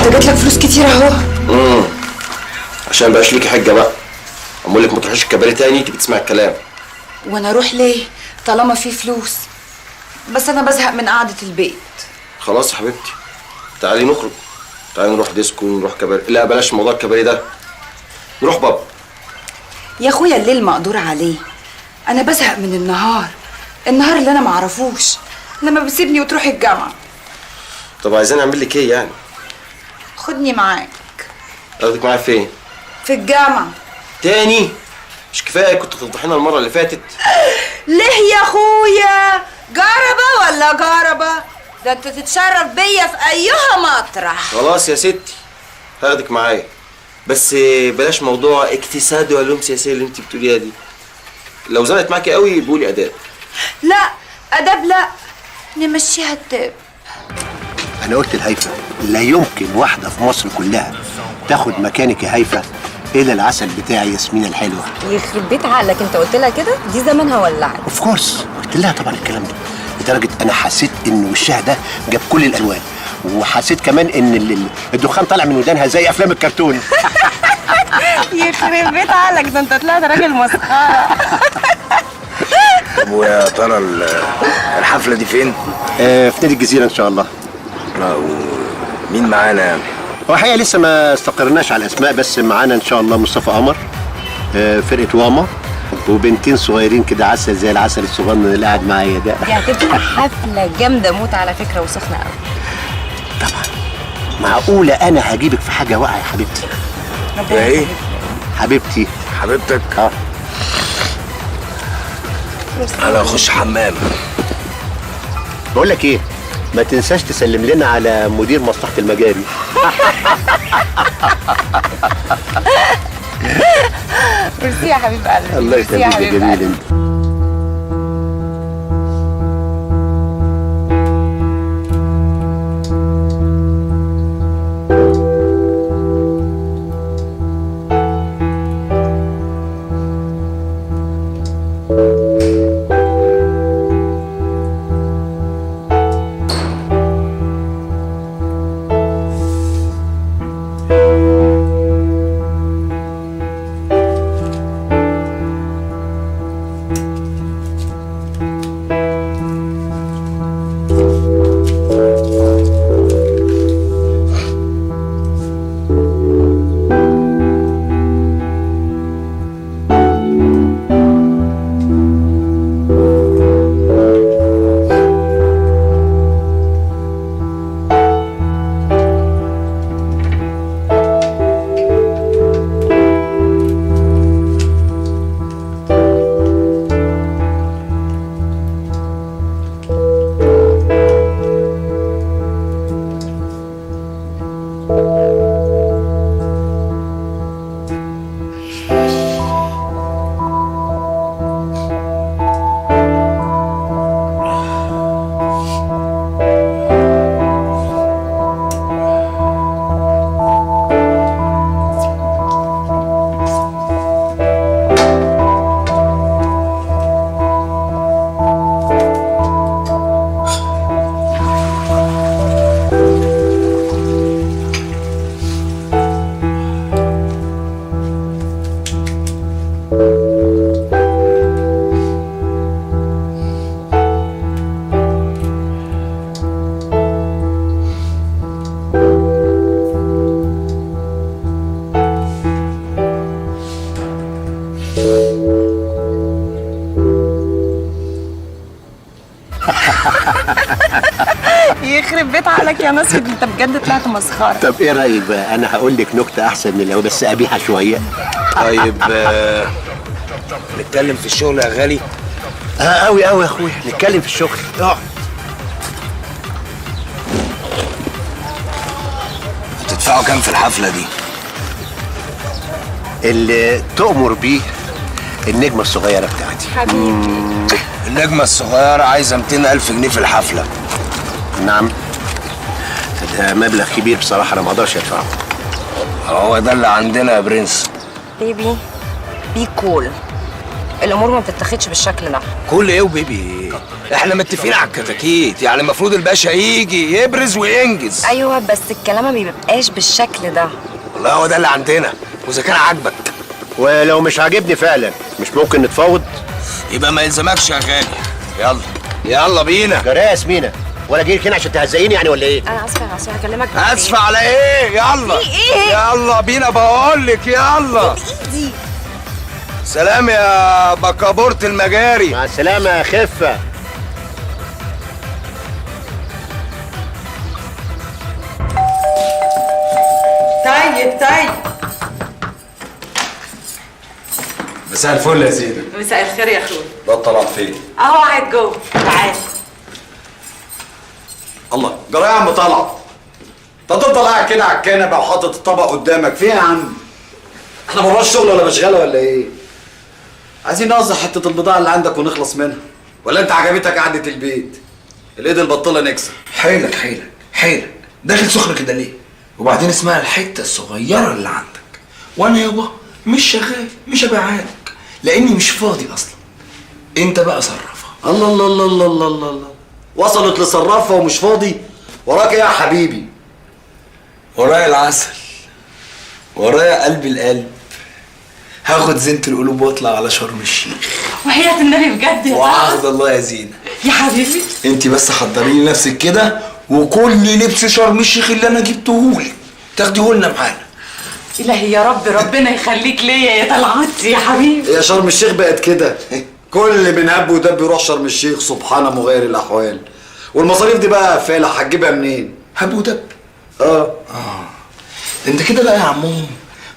انت جات لك فلوس كتير اهو. عشان مبقاش ليكي حجه بقى. اقول لك ما تروحيش الكباري تاني تبقي تسمعي الكلام. وانا اروح ليه طالما في فلوس؟ بس انا بزهق من قعده البيت. خلاص يا حبيبتي، تعالي نخرج، تعالي نروح ديسكو، نروح كباري. لا بلاش موضوع الكباري ده، نروح باب. يا اخويا الليل مقدور عليه، انا بزهق من النهار اللي انا معرفوش لما بتسيبني وتروح الجامعه. طب عايزين اعمل لك ايه يعني؟ خدني معاك. اخدك معايا فين؟ في الجامعه. تاني؟ مش كفايه كنت تفضحينا المره اللي فاتت؟ ليه يا اخويا؟ جربه ولا جربه؟ ده انت تتشرف بيا في ايها مطرح. خلاص يا ستي هاخدك معايا، بس بلاش موضوع اقتصاد وعلوم سياسيه اللي انت بتقوليها دي. لو زنقت معاكي قوي بقولي اداب. لا اداب لا، نمشيها التاب. انا قلت لهيفا لا يمكن واحده في مصر كلها تاخد مكانك يا هيفا الا العسل بتاعي ياسمين الحلوه. يخرب بيت عقلك، انت قلت لها كده؟ دي زمانها ولعت. اوف كورس قلت لها طبعا الكلام ده، لدرجه انا حسيت ان وشها ده جاب كل الالوان، وحسيت كمان ان الدخان طالع من ودانها زي افلام الكرتون. يخرب بيت عقلك، ده انت طلعت راجل مسخره. طب ويا ترى الحفله دي فين؟ في نادي الجزيره ان شاء الله. مين معانا يعني؟ هو الحقيقه لسه ما استقرناش على الاسماء، بس معانا ان شاء الله مصطفى قمر، فرقه واما، وبنتين صغيرين كده عسل زي العسل الصغنن اللي قاعد معايا ده. دي هتبقى حفله جامده موت على فكره وسخنه قوي. طبعا. معقوله انا هجيبك في حاجه واقعه يا حبيبتي؟ يا ايه؟ حبيبتي. حبيبتك؟ انا اخش حمام. بقول لك ايه، ما تنساش تسلم لنا على مدير مصلحه المجاري. ميرسي يا حبيب قلبي. الله يخليك يا جميل انت. يخرب بيت عقلك يا ناصر، انت بجد طلعت مسخره. طب ايه رايك بقى، انا هقول لك نكته احسن من الاول بس قبيحه شويه. طيب نتكلم في الشغل يا غالي. قوي قوي يا اخويا، نتكلم في الشغل. اقعد. هتدفعوا كام في الحفله دي؟ اللي تؤمر بيه النجمه الصغيره بتاعتي. حبيبي. النجمه الصغيره عايزه 200,000 جنيه في الحفله. نعم. ده مبلغ كبير بصراحه، انا ما اقدرش ادفعه. هو ده اللي عندنا يا برنس. بيبي بي كول، الامور ما بتتاخدش بالشكل ده. كل ايه وبيبي؟ احنا متفقين على الكتاكيت، يعني المفروض الباشا يجي يبرز وينجز. ايوه بس الكلام ما بيبقاش بالشكل ده. والله هو ده اللي عندنا، واذا كان عاجبك ولو مش عاجبني فعلا مش ممكن نتفاوض؟ يبقى ما يلزمكش يا غالي. يلا يلا بينا. جرايه يا ياسمينة، ولا جاي هنا عشان تهزقيني يعني ولا ايه؟ انا اسفه يا عصام، هكلمك بعدين. اسفة على ايه؟ يلا في ايه؟ يلا بينا بقولك يلا. ايدي. سلام يا بكابورت المجاري. مع السلامة يا خفة. طيب مساء الفل يا زينة. مساء الخير يا اخوي. الواد طلع فين؟ اهو قاعد جوه. تعال. الله، جرى يا عم طلع. انت تفضل قاعد كده على الكنبه وحاطط الطبق قدامك، في ايه يا عم؟ احنا براش شغل ولا مشغله ولا ايه؟ عايزين نوزع حته البضاعه اللي عندك ونخلص منها، ولا انت عجبتك قعده البيت؟ الايد البطاله نكسب. حيلك حيلك حيلك، داخل سخر كده ليه؟ وبعدين اسمها الحته الصغيره اللي عندك، وانا يابا مش شغال، مش هبيعها لك لاني مش فاضي اصلا. انت بقى صرفها. الله الله الله الله الله الله الله، وصلت لصرافه ومش فاضي؟ وراك ايه يا حبيبي؟ ورايا العسل، ورايا قلب القلب. هاخد زينة القلوب واطلع على شرم الشيخ. وحياة النبي بجد يا وعهد الله يا زينة. يا حبيبي. انت بس حضري لي نفسك كده، وكل لبس شرم الشيخ اللي انا جبتهولك تاخديهولنا معانا. إلهي يا رب، ربنا يخليك ليا يا طلعتي يا حبيبي. يا شرم الشيخ بقت كده. كل من هب ودب يروح شرم الشيخ، سبحانه مغير الاحوال. والمصاريف دي بقى فالح هتجيبها منين؟ هب ودب. اه انت كده بقى يا عمهم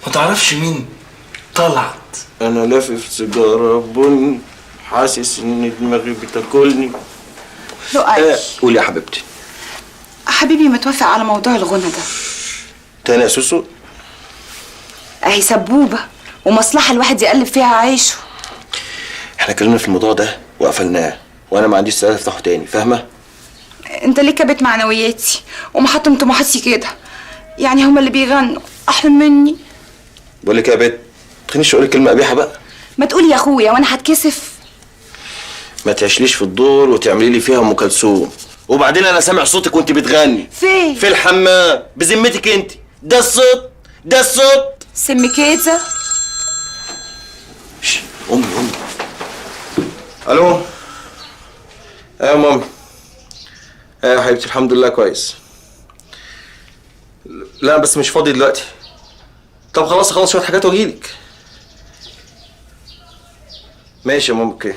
ما تعرفش مين طلعت. انا لافف سيجاره بن، حاسس ان دماغي بتاكلني. لؤي. قولي يا حبيبتي. حبيبي متوافق على موضوع الغنى ده. تاني يا سوسو؟ اهي سبوبة ومصلحة الواحد يقلب فيها عيشه. احنا اتكلمنا في الموضوع ده وقفلناه، وانا ما عنديش سبب افتحه تاني، فاهمه؟ انت ليه كبت معنوياتي ومحطم طموحاتي كده؟ يعني هما اللي بيغنوا احلى مني. بقول لك يا بت، تخلينيش اقول كلمه قبيحه بقى. ما تقولي يا اخويا وانا هتكسف. ما تعيشليش في الدور وتعملي لي فيها ام كلثوم. وبعدين انا سامع صوتك وانت بتغني. فين؟ في الحمام. بذمتك انت ده الصوت؟ ده الصوت؟ سم كيزة. امي. الو. ايوه يا ماما. ايوه يا حبيبتي، الحمد لله كويس. لا بس مش فاضي دلوقتي. طب خلاص اخلص شويه حاجات واجيلك. ماشي يا ماما، اوكي.